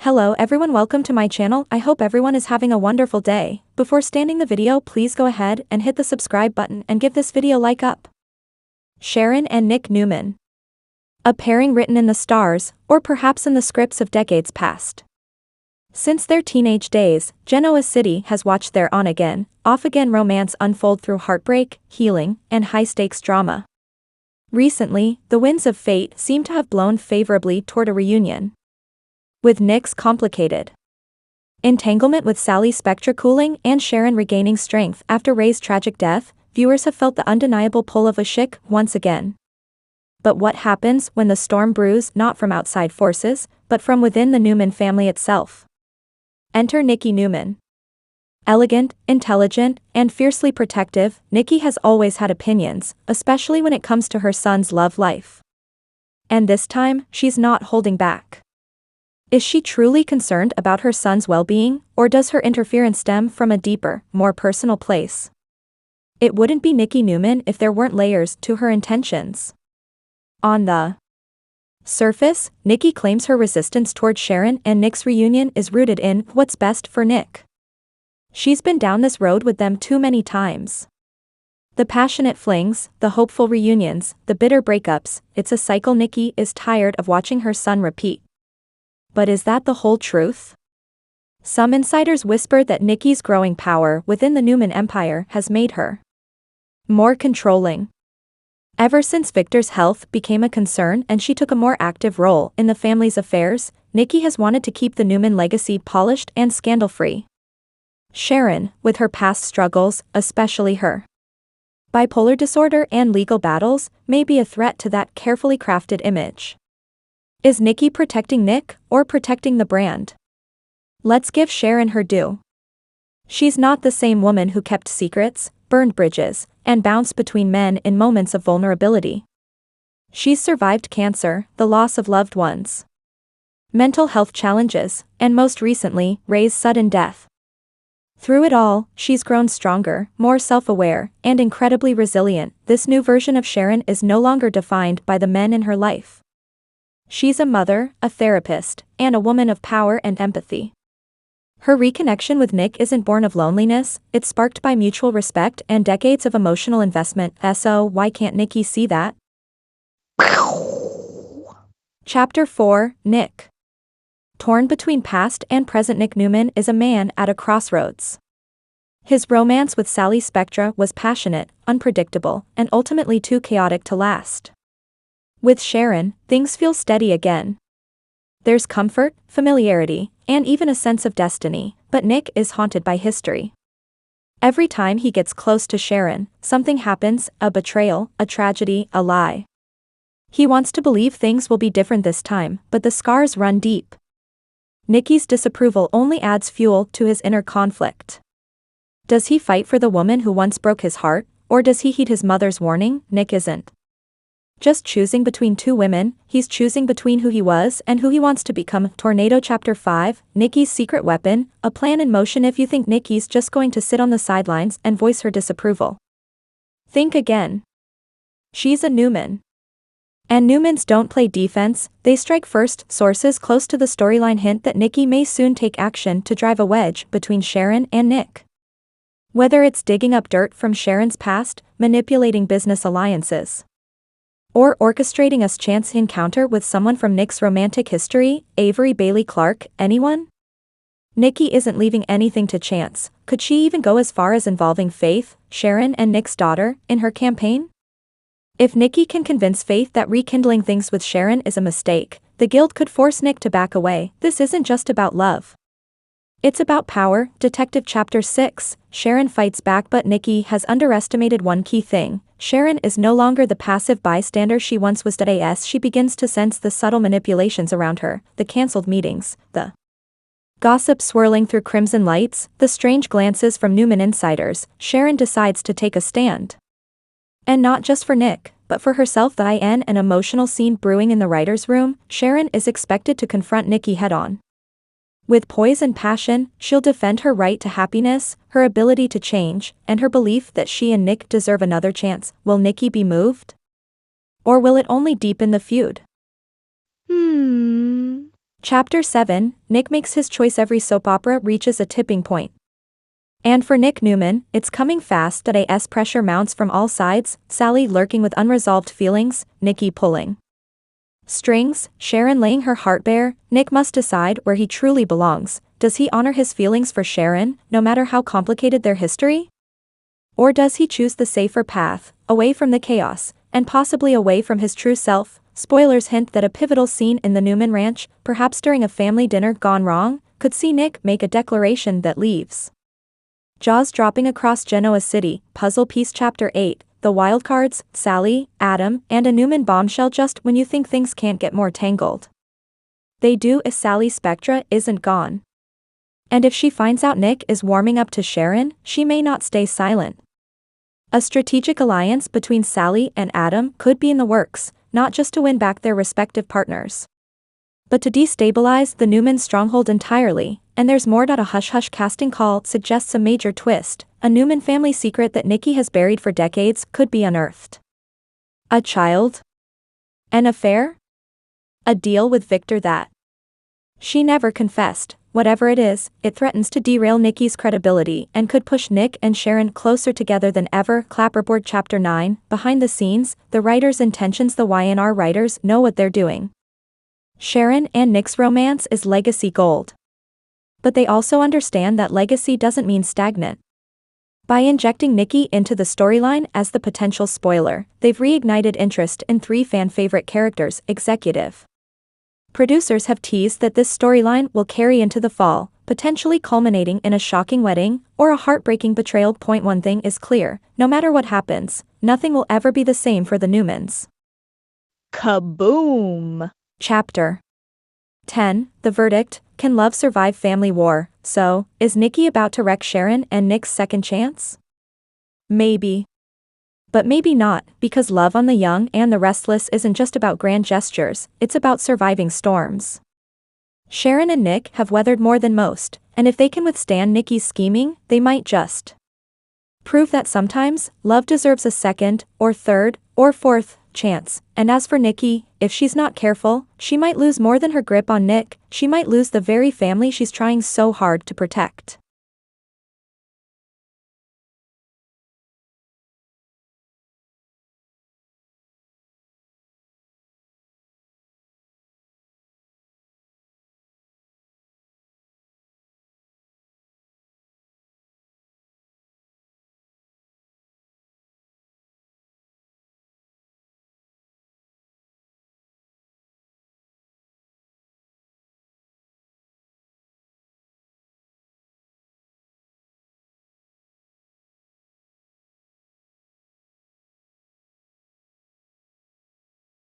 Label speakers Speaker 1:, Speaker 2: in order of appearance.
Speaker 1: Hello everyone, welcome to my channel. I hope everyone is having a wonderful day. Before starting the video, please go ahead and hit the subscribe button and give this video like up. Sharon and Nick Newman. A pairing written in the stars, or perhaps in the scripts of decades past. Since their teenage days, Genoa City has watched their on-again, off-again romance unfold through heartbreak, healing, and high-stakes drama. Recently, the winds of fate seem to have blown favorably toward a reunion. With Nick's complicated entanglement with Sally Spectra cooling and Sharon regaining strength after Ray's tragic death, viewers have felt the undeniable pull of a SHICK once again. But what happens when the storm brews not from outside forces, but from within the Newman family itself? Enter Nikki Newman. Elegant, intelligent, and fiercely protective, Nikki has always had opinions, especially when it comes to her son's love life. And this time, she's not holding back. Is she truly concerned about her son's well-being, or does her interference stem from a deeper, more personal place? It wouldn't be Nikki Newman if there weren't layers to her intentions. On the surface, Nikki claims her resistance toward Sharon and Nick's reunion is rooted in what's best for Nick. She's been down this road with them too many times. The passionate flings, the hopeful reunions, the bitter breakups, it's a cycle Nikki is tired of watching her son repeat. But is that the whole truth? Some insiders whisper that Nikki's growing power within the Newman empire has made her more controlling. Ever since Victor's health became a concern and she took a more active role in the family's affairs, Nikki has wanted to keep the Newman legacy polished and scandal-free. Sharon, with her past struggles, especially her bipolar disorder and legal battles, may be a threat to that carefully crafted image. Is Nikki protecting Nick, or protecting the brand? Let's give Sharon her due. She's not the same woman who kept secrets, burned bridges, and bounced between men in moments of vulnerability. She's survived cancer, the loss of loved ones, mental health challenges, and most recently, Ray's sudden death. Through it all, she's grown stronger, more self-aware, and incredibly resilient. This new version of Sharon is no longer defined by the men in her life. She's a mother, a therapist, and a woman of power and empathy. Her reconnection with Nick isn't born of loneliness, it's sparked by mutual respect and decades of emotional investment. So why can't Nikki see that? Chapter 4, Nick. Torn between past and present, Nick Newman is a man at a crossroads. His romance with Sally Spectra was passionate, unpredictable, and ultimately too chaotic to last. With Sharon, things feel steady again. There's comfort, familiarity, and even a sense of destiny, but Nick is haunted by history. Every time he gets close to Sharon, something happens, a betrayal, a tragedy, a lie. He wants to believe things will be different this time, but the scars run deep. Nikki's disapproval only adds fuel to his inner conflict. Does he fight for the woman who once broke his heart, or does he heed his mother's warning? Nick isn't just choosing between two women, he's choosing between who he was and who he wants to become. Tornado Chapter 5, Nikki's secret weapon, a plan in motion. If you think Nikki's just going to sit on the sidelines and voice her disapproval, think again. She's a Newman. And Newmans don't play defense, they strike first. Sources close to the storyline hint that Nikki may soon take action to drive a wedge between Sharon and Nick. Whether it's digging up dirt from Sharon's past, manipulating business alliances, or orchestrating a chance encounter with someone from Nick's romantic history, Avery Bailey Clark, anyone? Nikki isn't leaving anything to chance. Could she even go as far as involving Faith, Sharon and Nick's daughter, in her campaign? If Nikki can convince Faith that rekindling things with Sharon is a mistake, the guild could force Nick to back away. This isn't just about love. It's about power. Detective Chapter 6, Sharon fights back, but Nikki has underestimated one key thing. Sharon is no longer the passive bystander she once was. As she begins to sense the subtle manipulations around her, the cancelled meetings, the gossip swirling through crimson lights, the strange glances from Newman insiders, Sharon decides to take a stand. And not just for Nick, but for herself. An emotional scene brewing in the writer's room, Sharon is expected to confront Nikki head-on. With poise and passion, she'll defend her right to happiness, her ability to change, and her belief that she and Nick deserve another chance. Will Nikki be moved? Or will it only deepen the feud? Chapter 7, Nick makes his choice. Every soap opera reaches a tipping point. And for Nick Newman, it's coming fast. As pressure mounts from all sides, Sally lurking with unresolved feelings, Nikki pulling strings, Sharon laying her heart bare. Nick must decide where he truly belongs. Does he honor his feelings for Sharon, no matter how complicated their history? Or does he choose the safer path, away from the chaos, and possibly away from his true self? Spoilers hint that a pivotal scene in the Newman ranch, perhaps during a family dinner gone wrong, could see Nick make a declaration that leaves jaws dropping across Genoa City. Puzzle piece. Chapter 8, the wildcards, Sally, Adam, and a Newman bombshell. Just when you think things can't get more tangled, they do. If Sally's Spectra isn't gone, and if she finds out Nick is warming up to Sharon, she may not stay silent. A strategic alliance between Sally and Adam could be in the works, not just to win back their respective partners, but to destabilize the Newman stronghold entirely. And there's more. A hush-hush casting call suggests a major twist. A Newman family secret that Nikki has buried for decades could be unearthed. A child? An affair? A deal with Victor that she never confessed. Whatever it is, it threatens to derail Nikki's credibility and could push Nick and Sharon closer together than ever. Clapperboard. Chapter 9, behind the scenes, the writers' intentions. The YNR writers know what they're doing. Sharon and Nick's romance is legacy gold. But they also understand that legacy doesn't mean stagnant. By injecting Nikki into the storyline as the potential spoiler, they've reignited interest in 3 fan-favorite characters. Executive producers have teased that this storyline will carry into the fall, potentially culminating in a shocking wedding or a heartbreaking betrayal. One thing is clear, no matter what happens, nothing will ever be the same for the Newmans.
Speaker 2: Kaboom!
Speaker 1: Chapter 10, the verdict. Can love survive family war? So, is Nikki about to wreck Sharon and Nick's second chance? Maybe. But maybe not, because Love on the Young and the Restless isn't just about grand gestures, it's about surviving storms. Sharon and Nick have weathered more than most, and if they can withstand Nikki's scheming, they might just prove that sometimes, love deserves a second, or third, or fourth chance. And as for Nikki, if she's not careful, she might lose more than her grip on Nick. She might lose the very family she's trying so hard to protect.